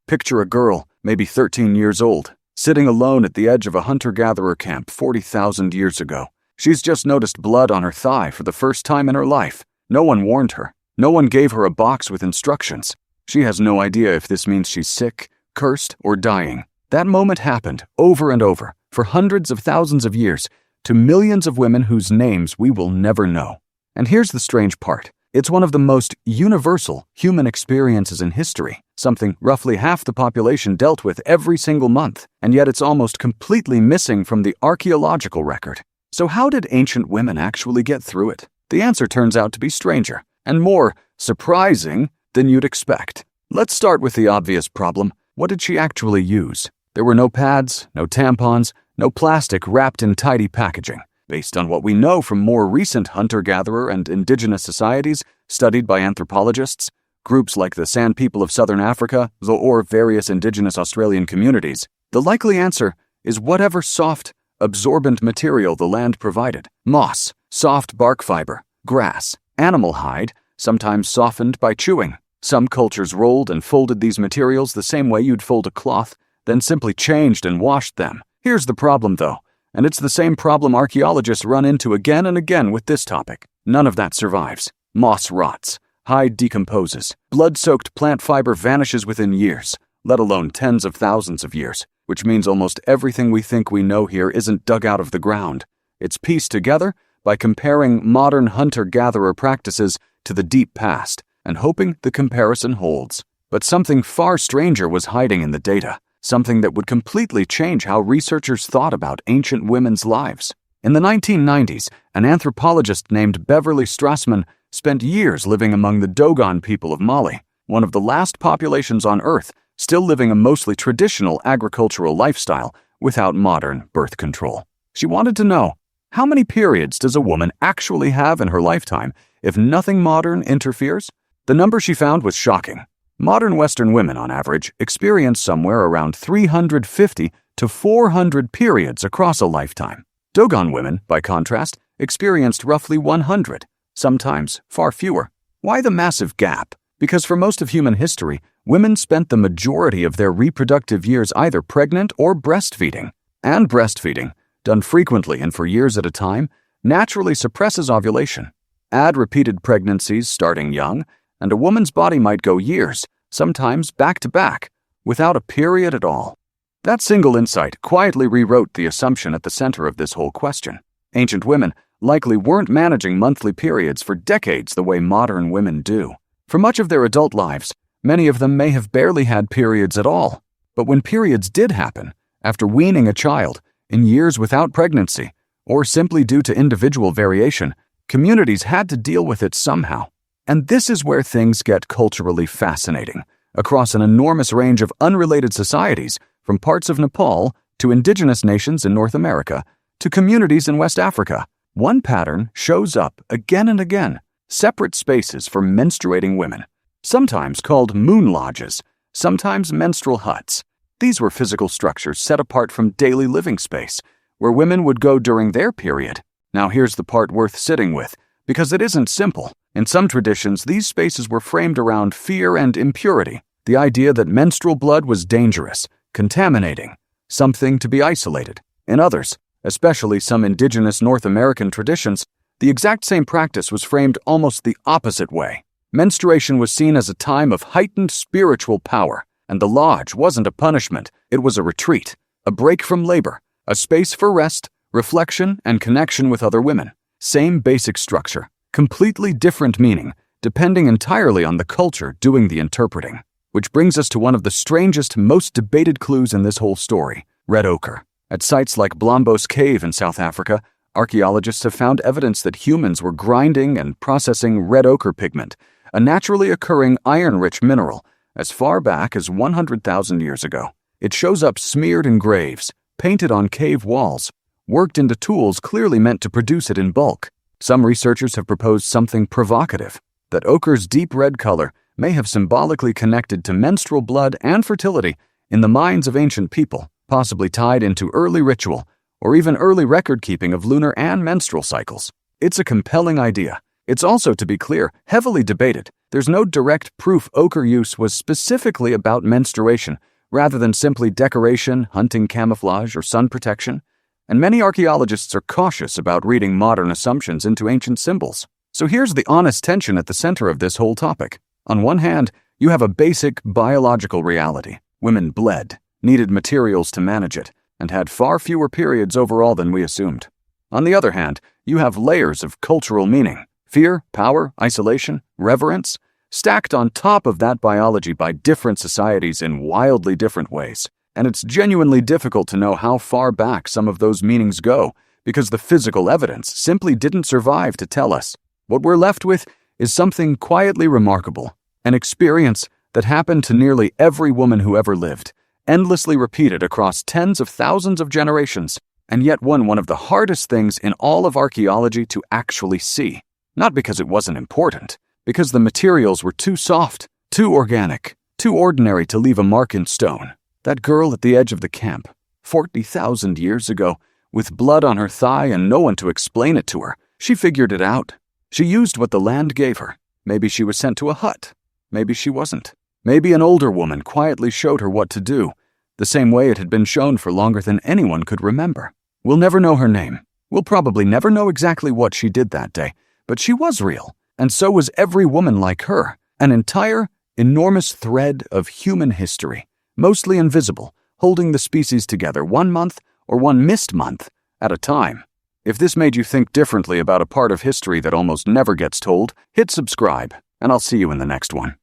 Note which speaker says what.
Speaker 1: Picture a girl, maybe 13 years old, sitting alone at the edge of a hunter-gatherer camp 40,000 years ago. She's just noticed blood on her thigh for the first time in her life. No one warned her. No one gave her a box with instructions. She has no idea if this means she's sick, cursed, or dying. That moment happened over and over, for hundreds of thousands of years, to millions of women whose names we will never know. And here's the strange part. It's one of the most universal human experiences in history, something roughly half the population dealt with every single month, and yet it's almost completely missing from the archaeological record. So how did ancient women actually get through it? The answer turns out to be stranger, and more surprising than you'd expect. Let's start with the obvious problem. What did she actually use? There were no pads, no tampons, no plastic wrapped in tidy packaging. Based on what we know from more recent hunter-gatherer and indigenous societies studied by anthropologists, groups like the San People of Southern Africa, or various indigenous Australian communities, the likely answer is whatever soft, absorbent material the land provided. Moss, soft bark fiber, grass, animal hide, sometimes softened by chewing. Some cultures rolled and folded these materials the same way you'd fold a cloth, then simply changed and washed them. Here's the problem, though, and it's the same problem archaeologists run into again and again with this topic. None of that survives. Moss rots, hide decomposes, blood-soaked plant fiber vanishes within years, let alone tens of thousands of years, which means almost everything we think we know here isn't dug out of the ground. It's pieced together by comparing modern hunter-gatherer practices to the deep past and hoping the comparison holds. But something far stranger was hiding in the data. Something that would completely change how researchers thought about ancient women's lives. In the 1990s, an anthropologist named Beverly Strassman spent years living among the Dogon people of Mali, one of the last populations on Earth still living a mostly traditional agricultural lifestyle without modern birth control. She wanted to know, how many periods does a woman actually have in her lifetime if nothing modern interferes? The number she found was shocking. Modern Western women, on average, experience somewhere around 350 to 400 periods across a lifetime. Dogon women, by contrast, experienced roughly 100, sometimes far fewer. Why the massive gap? Because for most of human history, women spent the majority of their reproductive years either pregnant or breastfeeding. And breastfeeding, done frequently and for years at a time, naturally suppresses ovulation. Add repeated pregnancies starting young, and a woman's body might go years, sometimes back-to-back, without a period at all. That single insight quietly rewrote the assumption at the center of this whole question. Ancient women likely weren't managing monthly periods for decades the way modern women do. For much of their adult lives, many of them may have barely had periods at all. But when periods did happen, after weaning a child, in years without pregnancy, or simply due to individual variation, communities had to deal with it somehow. And this is where things get culturally fascinating. Across an enormous range of unrelated societies, from parts of Nepal to indigenous nations in North America to communities in West Africa, one pattern shows up again and again: separate spaces for menstruating women, sometimes called moon lodges, sometimes menstrual huts. These were physical structures set apart from daily living space, where women would go during their period. Now here's the part worth sitting with, because it isn't simple. In some traditions, these spaces were framed around fear and impurity, the idea that menstrual blood was dangerous, contaminating, something to be isolated. In others, especially some indigenous North American traditions, the exact same practice was framed almost the opposite way. Menstruation was seen as a time of heightened spiritual power, and the lodge wasn't a punishment, it was a retreat, a break from labor, a space for rest, reflection, and connection with other women. Same basic structure, completely different meaning, depending entirely on the culture doing the interpreting. Which brings us to one of the strangest, most debated clues in this whole story: red ochre. At sites like Blombos Cave in South Africa, archaeologists have found evidence that humans were grinding and processing red ochre pigment, a naturally occurring iron-rich mineral, as far back as 100,000 years ago. It shows up smeared in graves, painted on cave walls, worked into tools clearly meant to produce it in bulk. Some researchers have proposed something provocative, that ochre's deep red color may have symbolically connected to menstrual blood and fertility in the minds of ancient people, possibly tied into early ritual or even early record-keeping of lunar and menstrual cycles. It's a compelling idea. It's also, to be clear, heavily debated, There's no direct proof ochre use was specifically about menstruation, rather than simply decoration, hunting camouflage, or sun protection. And many archaeologists are cautious about reading modern assumptions into ancient symbols. So here's the honest tension at the center of this whole topic. On one hand, you have a basic biological reality. Women bled, needed materials to manage it, and had far fewer periods overall than we assumed. On the other hand, you have layers of cultural meaning, fear, power, isolation, reverence, stacked on top of that biology by different societies in wildly different ways. And it's genuinely difficult to know how far back some of those meanings go, because the physical evidence simply didn't survive to tell us. What we're left with is something quietly remarkable, an experience that happened to nearly every woman who ever lived, endlessly repeated across tens of thousands of generations, and yet one of the hardest things in all of archaeology to actually see. Not because it wasn't important, because the materials were too soft, too organic, too ordinary to leave a mark in stone. That girl at the edge of the camp, 40,000 years ago, with blood on her thigh and no one to explain it to her, she figured it out. She used what the land gave her. Maybe she was sent to a hut. Maybe she wasn't. Maybe an older woman quietly showed her what to do, the same way it had been shown for longer than anyone could remember. We'll never know her name. We'll probably never know exactly what she did that day, but she was real, and so was every woman like her, an entire, enormous thread of human history, mostly invisible, holding the species together 1 month or one missed month at a time. If this made you think differently about a part of history that almost never gets told, hit subscribe, and I'll see you in the next one.